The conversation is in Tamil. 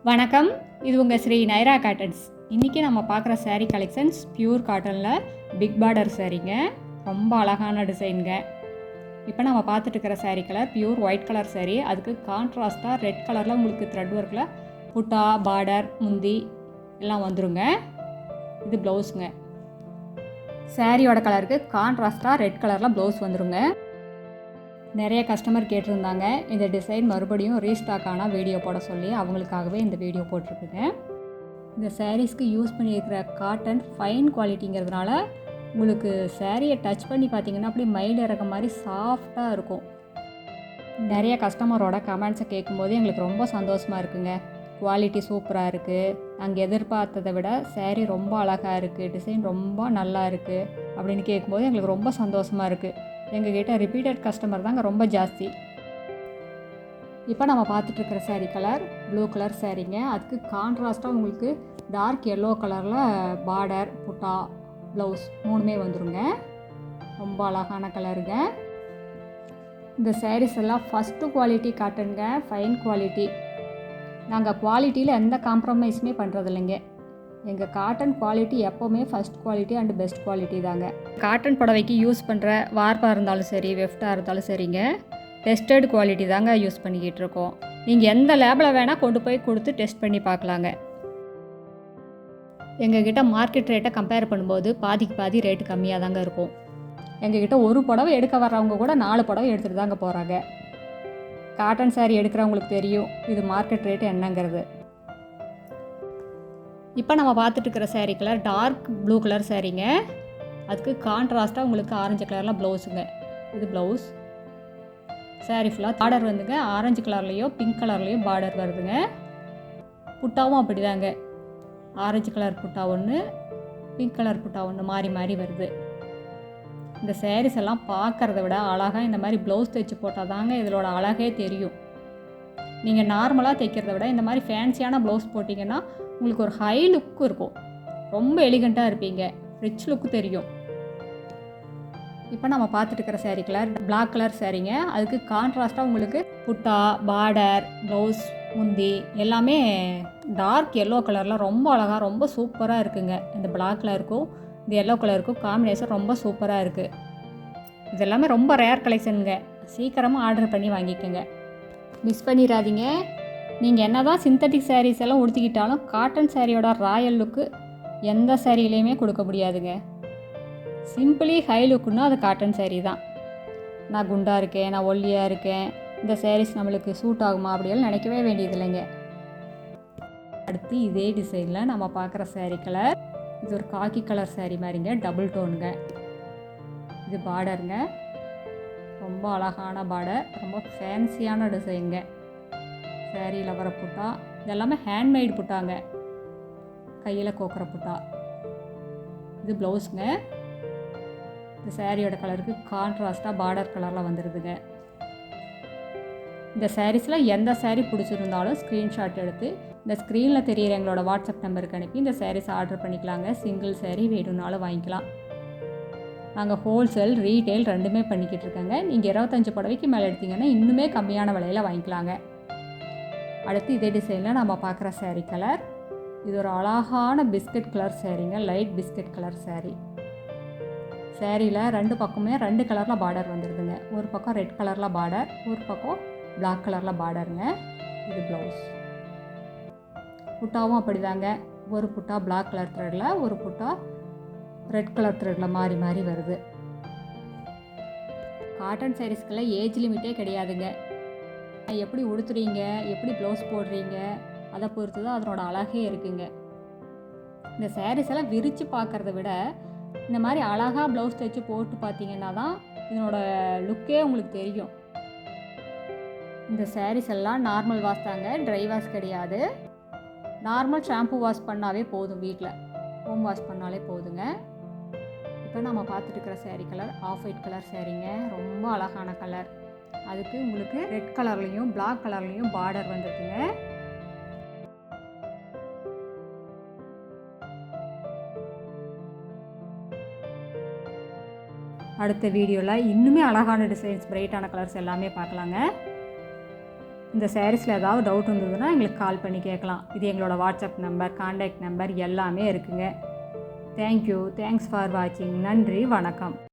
வணக்கம், இது உங்கள் ஸ்ரீ நைரா காட்டன்ஸ். இன்றைக்கி நம்ம பார்க்குற saree கலெக்ஷன்ஸ் பியூர் காட்டனில் பிக் பார்டர் சாரீங்க. ரொம்ப அழகான டிசைனுங்க. இப்போ நம்ம பார்த்துட்டு இருக்கிற saree colour pure white colour saree. அதுக்கு கான்ட்ராஸ்ட்டாக ரெட் கலரில் உங்களுக்கு த்ரெட் ஒர்க்கில் புட்டா பார்டர் முந்தி எல்லாம் வந்துருங்க. இது ப்ளவுஸுங்க. சாரியோட கலருக்கு கான்ட்ராஸ்ட்டாக ரெட் கலரில் ப்ளவுஸ் வந்துருங்க. நிறைய கஸ்டமர் கேட்டிருந்தாங்க இந்த டிசைன் மறுபடியும் ரீஸ்டாக் ஆனால் வீடியோ போட சொல்லி, அவங்களுக்காகவே இந்த வீடியோ போட்டிருக்குங்க. இந்த சாரீஸ்க்கு யூஸ் பண்ணியிருக்கிற காட்டன் ஃபைன் குவாலிட்டிங்கிறதுனால உங்களுக்கு சாரியை டச் பண்ணி பார்த்தீங்கன்னா அப்படி மயில் இறக்க மாதிரி சாஃப்டாக இருக்கும். நிறைய கஸ்டமரோட கமெண்ட்ஸை கேட்கும்போது எங்களுக்கு ரொம்ப சந்தோஷமாக இருக்குங்க. குவாலிட்டி சூப்பராக இருக்குது, நாங்கள் எதிர்பார்த்ததை விட சாரீ ரொம்ப அழகாக இருக்குது, டிசைன் ரொம்ப நல்லா இருக்குது அப்படின்னு கேட்கும்போது எங்களுக்கு ரொம்ப சந்தோஷமாக இருக்குது. எங்ககிட்ட ரிப்பீட்டட் கஸ்டமர் தாங்க ரொம்ப ஜாஸ்தி. இப்போ நம்ம பார்த்துட்ருக்கிற சாரீ கலர் ப்ளூ கலர் சாரீங்க. அதுக்கு கான்ட்ராஸ்ட்டாக உங்களுக்கு டார்க் எல்லோ கலரில் பார்டர் புட்டா ப்ளவுஸ் மூணுமே வந்துருங்க. ரொம்ப அழகான கலருங்க. இந்த சாரீஸ் எல்லாம் ஃபஸ்ட்டு குவாலிட்டி காட்டனுங்க, ஃபைன் குவாலிட்டி. நாங்கள் குவாலிட்டியில் எந்த காம்ப்ரமைஸுமே பண்ணுறது இல்லைங்க. எங்கள் காட்டன் குவாலிட்டி எப்போவுமே first quality and best quality தாங்க. காட்டன் புடவைக்கு யூஸ் பண்ணுற வார்ப்பாக இருந்தாலும் சரி, வெஃப்டாக இருந்தாலும் சரிங்க, டெஸ்டட் குவாலிட்டி தாங்க யூஸ் பண்ணிக்கிட்டு இருக்கோம். நீங்கள் எந்த லேபில் வேணால் கொண்டு போய் கொடுத்து டெஸ்ட் பண்ணி பார்க்கலாங்க. எங்ககிட்ட மார்க்கெட் ரேட்டை கம்பேர் பண்ணும்போது பாதிக்கு பாதி ரேட்டு கம்மியாக தாங்க இருக்கும். எங்ககிட்ட ஒரு புடவை எடுக்க வர்றவங்க கூட 4 புடவை எடுத்துகிட்டு தாங்க போகிறாங்க. காட்டன் சாரீ எடுக்கிறவங்களுக்கு தெரியும் இது மார்க்கெட் ரேட்டு என்னங்கிறது. இப்போ நம்ம பார்த்துட்டு இருக்கிற sari colour dark blue colour சாரீங்க. அதுக்கு கான்ட்ராஸ்ட்டாக உங்களுக்கு ஆரஞ்சு கலரில் ப்ளவுஸுங்க. இது ப்ளவுஸ். சாரீ ஃபுல்லாக பார்டர் வந்துங்க ஆரஞ்சு கலர்லேயோ பிங்க் கலர்லேயோ பார்டர் வருதுங்க. புட்டாவும் அப்படி தாங்க, ஆரஞ்சு கலர் புட்டா ஒன்று, பிங்க் கலர் புட்டா ஒன்று மாறி மாறி வருது. இந்த சாரீஸ் எல்லாம் பார்க்குறத விட அழகாக இந்த மாதிரி ப்ளவுஸ் தைச்சி போட்டால் தாங்க இதோட அழகே தெரியும். நீங்கள் நார்மலாக தைக்கிறத விட இந்த மாதிரி ஃபேன்சியான ப்ளவுஸ் போட்டிங்கன்னா உங்களுக்கு ஒரு ஹை லுக்கு இருக்கும், ரொம்ப எலிகண்ட்டாக இருப்பீங்க, ரிச் லுக்கு தெரியும். இப்போ நம்ம பார்த்துட்டு இருக்கிற சாரீ கலர் பிளாக் கலர் சாரீங்க. அதுக்கு கான்ட்ராஸ்ட்டாக உங்களுக்கு புட்டா பார்டர் ப்ளவுஸ் முந்தி எல்லாமே டார்க் எல்லோ கலரில் ரொம்ப அழகாக ரொம்ப சூப்பராக இருக்குங்க. இந்த பிளாக் கலருக்கும் இந்த எல்லோ கலருக்கும் காம்பினேஷன் ரொம்ப சூப்பராக இருக்குது. இது எல்லாமே ரொம்ப ரேர் கலெக்ஷனுங்க. சீக்கிரமாக ஆர்டர் பண்ணி வாங்கிக்கோங்க, மிஸ் பண்ணிடாதீங்க. நீங்கள் என்ன தான் சிந்தட்டிக் சாரீஸ் எல்லாம் உடுத்திக்கிட்டாலும் காட்டன் சாரியோட ராயல் லுக்கு எந்த சாரியிலையுமே கொடுக்க முடியாதுங்க. சிம்பிளி ஹை லுக்குன்னா அது காட்டன் சாரீ தான். நான் குண்டாக இருக்கேன், நான் ஒல்லியாக இருக்கேன், இந்த சாரீஸ் நம்மளுக்கு சூட் ஆகுமா அப்படியெல்லாம் நினைக்கவே வேண்டியது இல்லைங்க. அடுத்து இதே டிசைனில் நம்ம பார்க்குற சாரீ கலர் இது ஒரு காக்கி கலர் சாரீ மாதிரிங்க, டபுள் டோனுங்க. இது பார்டருங்க, ரொம்ப அழகான பார்டர், ரொம்ப ஃபேன்சியான டிசைனுங்க. சாரியில் வர புட்டா இதெல்லாமே ஹேண்ட்மேட் புட்டாங்க, கையில் கோக்குற புட்டா. இது ப்ளவுஸுங்க. இந்த சாரியோட கலருக்கு கான்ட்ராஸ்ட்டாக பார்டர் கலரில் வந்துடுதுங்க. இந்த சாரீஸில் எந்த சாரீ பிடிச்சிருந்தாலும் ஸ்க்ரீன்ஷாட் எடுத்து இந்த ஸ்க்ரீனில் தெரியிற எங்களோட வாட்ஸ்அப் நம்பருக்கு அனுப்பி இந்த சாரீஸ் ஆர்டர் பண்ணிக்கலாங்க. சிங்கிள் சாரீ வேணும்னாலும் வாங்கிக்கலாம். நாங்கள் ஹோல்சேல் ரீட்டெயில் ரெண்டுமே பண்ணிக்கிட்டு இருக்கோங்க. நீங்கள் 25 புடவைக்கு மேலே எடுத்திங்கன்னா இன்னுமே கம்மியான விலையில் வாங்கிக்கலாங்க. அடுத்து இதே டிசைனில் நம்ம பார்க்குற சாரீ கலர் இது ஒரு அழகான பிஸ்கட் கலர் சாரீங்க, லைட் பிஸ்கட் கலர் சாரீ. சாரியில் 2 பக்கமே 2 கலரில் பார்டர் வந்துடுதுங்க. ஒரு பக்கம் ரெட் கலரில் பார்டர், ஒரு பக்கம் பிளாக் கலரில் பார்டருங்க. இது ப்ளவுஸ். புட்டாவும் அப்படி தாங்க, ஒரு புட்டா பிளாக் கலர் த்ரெட்டில், ஒரு புட்டா ரெட் கலர் த்ரெட்டில் மாறி மாறி வருது. காட்டன் சாரீஸ்க்கெல்லாம் ஏஜ் லிமிட்டே கிடையாதுங்க. எப்படி உடுத்துறீங்க, எப்படி ப்ளவுஸ் போடுறீங்க அதை பொறுத்து தான் அதனோட அழகே இருக்குங்க. இந்த சாரீஸ் எல்லாம் விரித்து பார்க்குறத விட இந்த மாதிரி அழகாக ப்ளவுஸ் தைச்சி போட்டு பார்த்தீங்கன்னா தான் இதனோட லுக்கே உங்களுக்கு தெரியும். இந்த சாரீஸ் எல்லாம் நார்மல் வாஷ் தாங்க, ட்ரை வாஷ் கிடையாது. நார்மல் ஷாம்பு வாஷ் பண்ணாவே போதும், வீட்டில் ஹோம் வாஷ் பண்ணாலே போதுங்க. இப்போ நம்ம பார்த்துட்டு இருக்கிற sari colour off white colour சாரீங்க, ரொம்ப அழகான கலர். அதுக்கு உங்களுக்கு ரெட் கலர்லேயும் பிளாக் கலர்லேயும் பார்டர் வந்துருக்குங்க. அடுத்த வீடியோவில் இன்னுமே அழகான டிசைன்ஸ் பிரைட்டான கலர்ஸ் எல்லாமே பார்க்கலாங்க. இந்த சாரீஸில் ஏதாவது டவுட் இருந்ததுன்னா எங்களுக்கு கால் பண்ணி கேட்கலாம். இது எங்களோட வாட்ஸ்அப் நம்பர், கான்டாக்ட் நம்பர் எல்லாமே இருக்குங்க. தேங்க்யூ. தேங்க்ஸ் ஃபார் வாட்சிங். நன்றி, வணக்கம்.